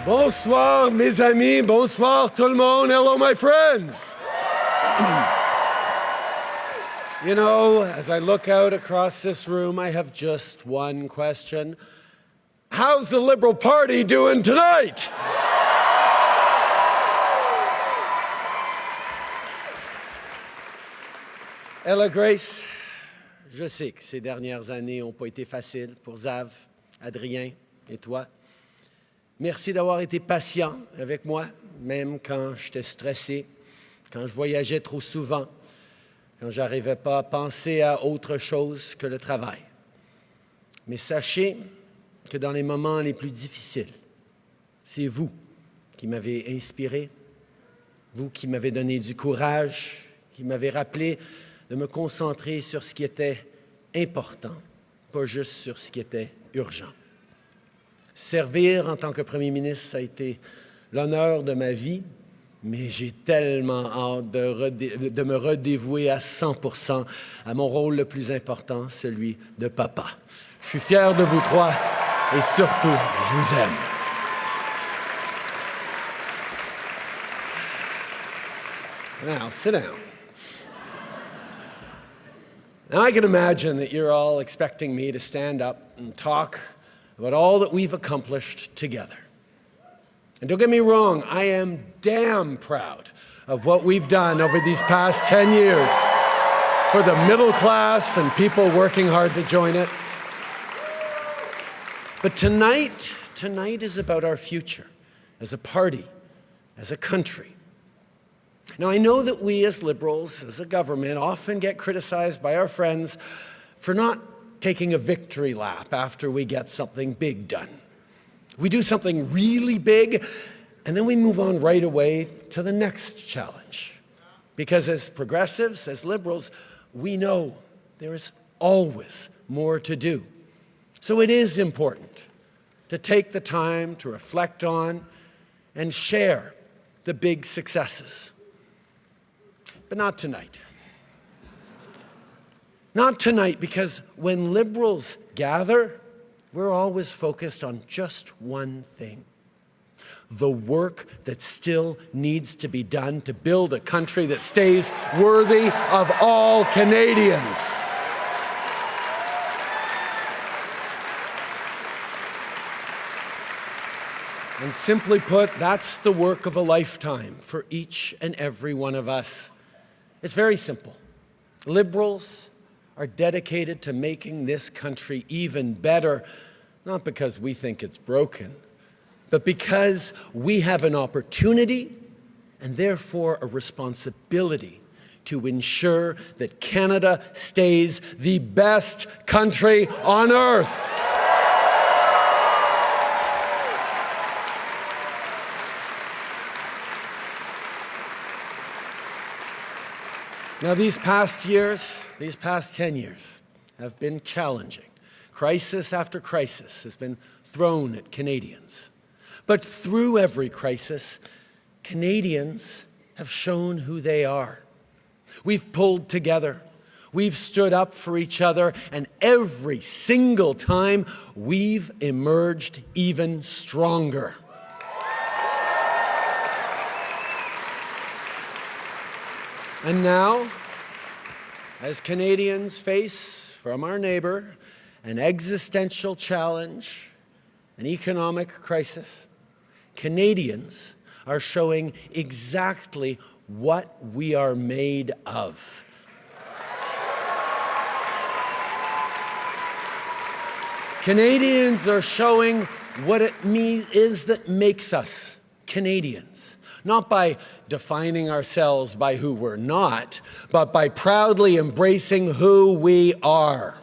Bonsoir, mes amis. Bonsoir, tout le monde. Hello, my friends. You know, as I look out across this room, I have just one question. How's the Liberal Party doing tonight? Ella Grace, je sais que ces dernières années n'ont pas été faciles pour Zav, Adrien et toi. Merci d'avoir été patient avec moi, même quand j'étais stressé, quand je voyageais trop souvent, quand je n'arrivais pas à penser à autre chose que le travail. Mais sachez que dans les moments les plus difficiles, c'est vous qui m'avez inspiré, vous qui m'avez donné du courage, qui m'avez rappelé de me concentrer sur ce qui était important, pas juste sur ce qui était urgent. Servir en tant que premier ministre, ça a été l'honneur de ma vie, mais j'ai tellement hâte de me redévouer à 100% à mon rôle le plus important, celui de papa. Je suis fier de vous trois et surtout, je vous aime. Now, sit down. Now, I can imagine that you're all expecting me to stand up and talk about all that we've accomplished together. And don't get me wrong, I am damn proud of what we've done over these past 10 years for the middle class and people working hard to join it. But tonight is about our future as a party, as a country. Now, I know that we as Liberals, as a government, often get criticized by our friends for not taking a victory lap after we get something big done. We do something really big, and then we move on right away to the next challenge. Because as progressives, as Liberals, we know there is always more to do. So it is important to take the time to reflect on and share the big successes. But not tonight. Not tonight, because when Liberals gather, we're always focused on just one thing: the work that still needs to be done to build a country that stays worthy of all Canadians. And simply put, that's the work of a lifetime for each and every one of us. It's very simple. Liberals are dedicated to making this country even better, not because we think it's broken, but because we have an opportunity and therefore a responsibility to ensure that Canada stays the best country on earth. Now, these past 10 years have been challenging. Crisis after crisis has been thrown at Canadians. But through every crisis, Canadians have shown who they are. We've pulled together, we've stood up for each other, and every single time we've emerged even stronger. And now, as Canadians face from our neighbor an existential challenge, an economic crisis, Canadians are showing exactly what we are made of. Canadians are showing what it is that makes us Canadians. Not by defining ourselves by who we're not, but by proudly embracing who we are.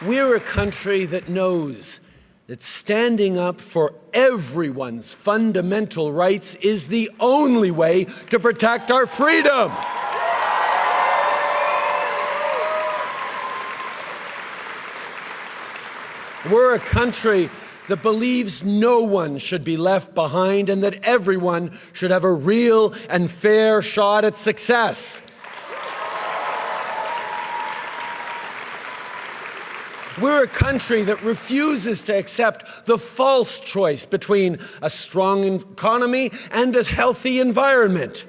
We're a country that knows that standing up for everyone's fundamental rights is the only way to protect our freedom. We're a country that believes no one should be left behind and that everyone should have a real and fair shot at success. We're a country that refuses to accept the false choice between a strong economy and a healthy environment.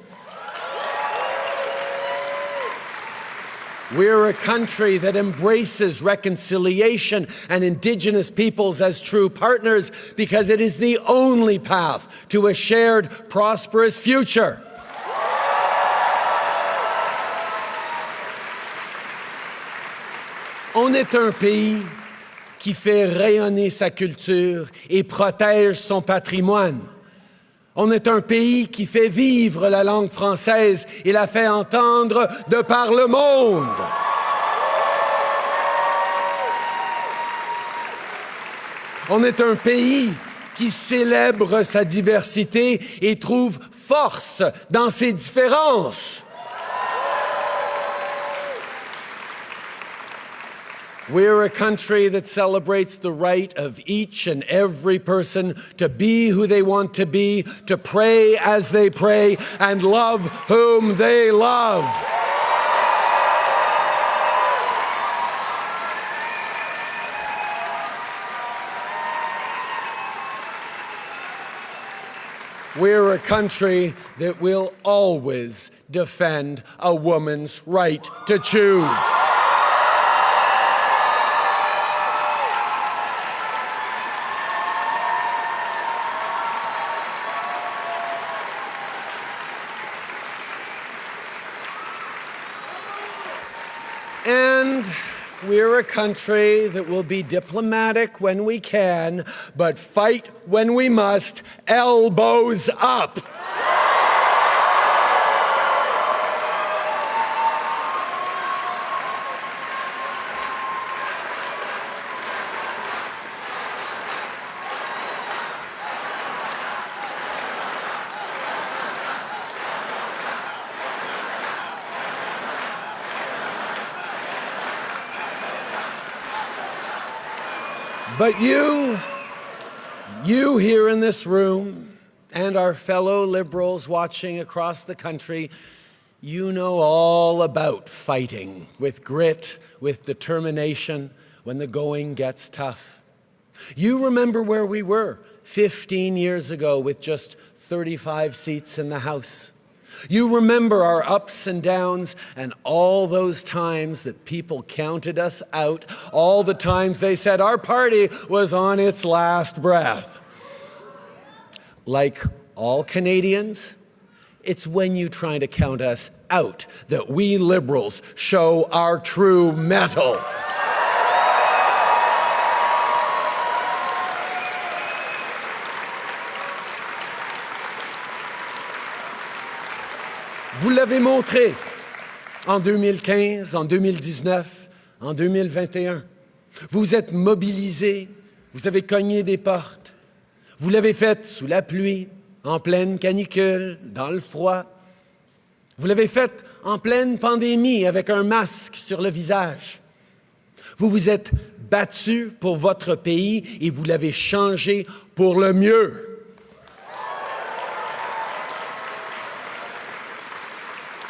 We're a country that embraces reconciliation and Indigenous peoples as true partners because it is the only path to a shared, prosperous future. On est un pays qui fait rayonner sa culture et protège son patrimoine. On est un pays qui fait vivre la langue française et la fait entendre de par le monde. On est un pays qui célèbre sa diversité et trouve force dans ses différences. We're a country that celebrates the right of each and every person to be who they want to be, to pray as they pray, and love whom they love. We're a country that will always defend a woman's right to choose. And we're a country that will be diplomatic when we can, but fight when we must, elbows up. But you here in this room, and our fellow Liberals watching across the country, you know all about fighting with grit, with determination when the going gets tough. You remember where we were 15 years ago with just 35 seats in the House. You remember our ups and downs and all those times that people counted us out, all the times they said our party was on its last breath. Like all Canadians, it's when you try to count us out that we Liberals show our true mettle. Vous l'avez montré en 2015, en 2019, en 2021. Vous êtes mobilisés, vous avez cogné des portes. Vous l'avez fait sous la pluie, en pleine canicule, dans le froid. Vous l'avez fait en pleine pandémie avec un masque sur le visage. Vous vous êtes battus pour votre pays et vous l'avez changé pour le mieux.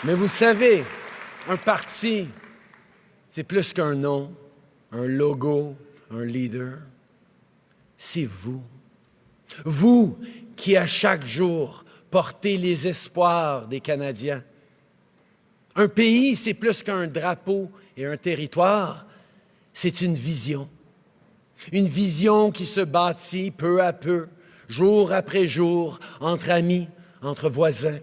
Mais vous savez, un parti, c'est plus qu'un nom, un logo, un leader. C'est vous. Vous qui, à chaque jour, portez les espoirs des Canadiens. Un pays, c'est plus qu'un drapeau et un territoire. C'est une vision. Une vision qui se bâtit peu à peu, jour après jour, entre amis, entre voisins.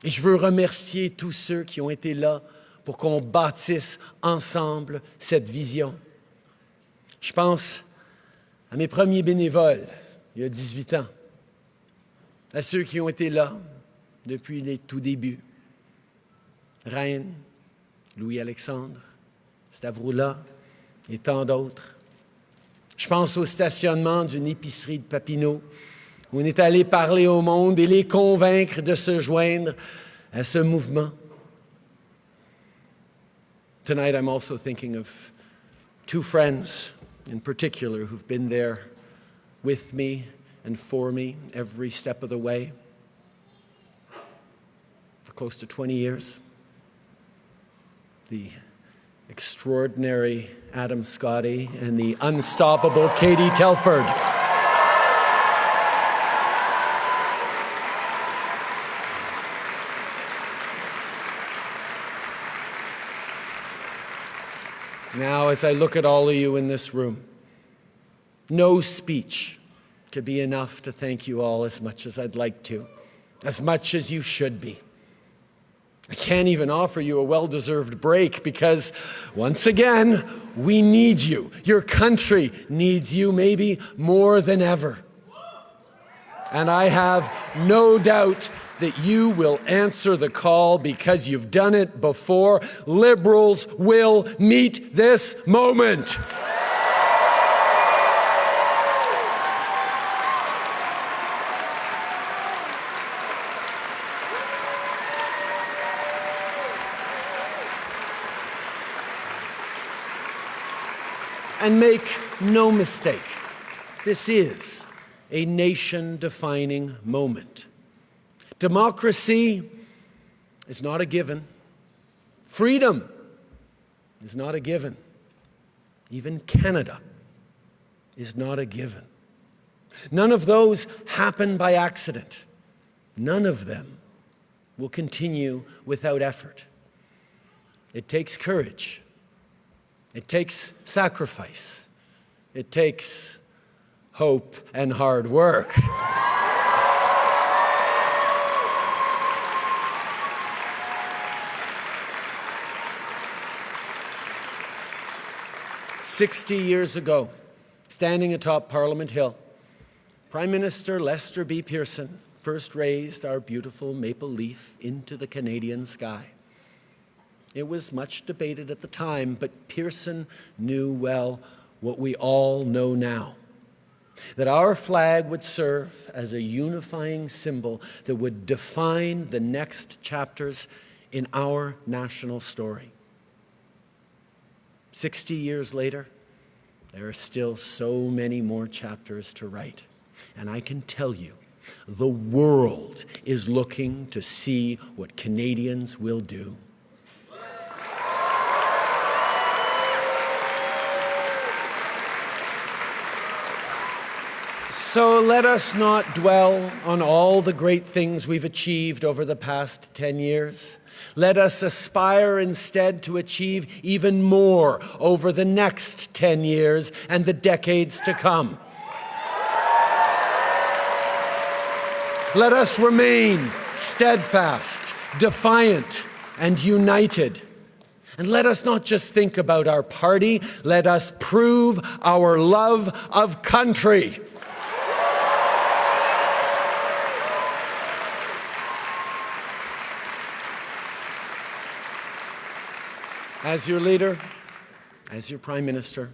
Et je veux remercier tous ceux qui ont été là pour qu'on bâtisse ensemble cette vision. Je pense à mes premiers bénévoles, il y a 18 ans, à ceux qui ont été là depuis les tout débuts. Reine, Louis-Alexandre, Stavroula et tant d'autres. Je pense au stationnement d'une épicerie de Papineau, où on est allé parler au monde et les convaincre de se joindre à ce mouvement. Tonight, I'm also thinking of two friends in particular who've been there with me and for me every step of the way for close to 20 years. The extraordinary Adam Scotty, and the unstoppable Katie Telford. Now, as I look at all of you in this room, no speech could be enough to thank you all as much as I'd like to, as much as you should be. I can't even offer you a well-deserved break because, once again, we need you. Your country needs you maybe more than ever. And I have no doubt that you will answer the call because you've done it before. Liberals will meet this moment. And make no mistake, this is a nation-defining moment. Democracy is not a given. Freedom is not a given. Even Canada is not a given. None of those happen by accident. None of them will continue without effort. It takes courage. It takes sacrifice. It takes hope and hard work. "60 years ago, standing atop Parliament Hill, Prime Minister Lester B. Pearson first raised our beautiful maple leaf into the Canadian sky. It was much debated at the time, but Pearson knew well what we all know now, that our flag would serve as a unifying symbol that would define the next chapters in our national story. 60 years later, there are still so many more chapters to write. And I can tell you, the world is looking to see what Canadians will do. So let us not dwell on all the great things we've achieved over the past 10 years. Let us aspire instead to achieve even more over the next 10 years and the decades to come. Let us remain steadfast, defiant, and united. And let us not just think about our party, let us prove our love of country. As your leader, as your Prime Minister,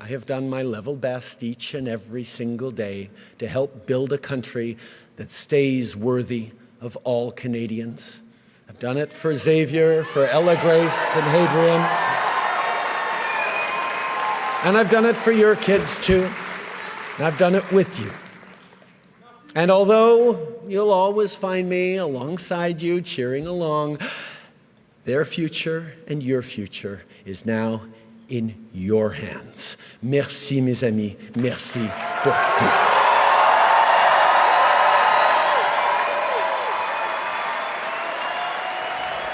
I have done my level best each and every single day to help build a country that stays worthy of all Canadians. I've done it for Xavier, for Ella Grace and Hadrian. And I've done it for your kids too. And I've done it with you. And although you'll always find me alongside you, cheering along, their future and your future is now in your hands. Merci, mes amis. Merci pour tout.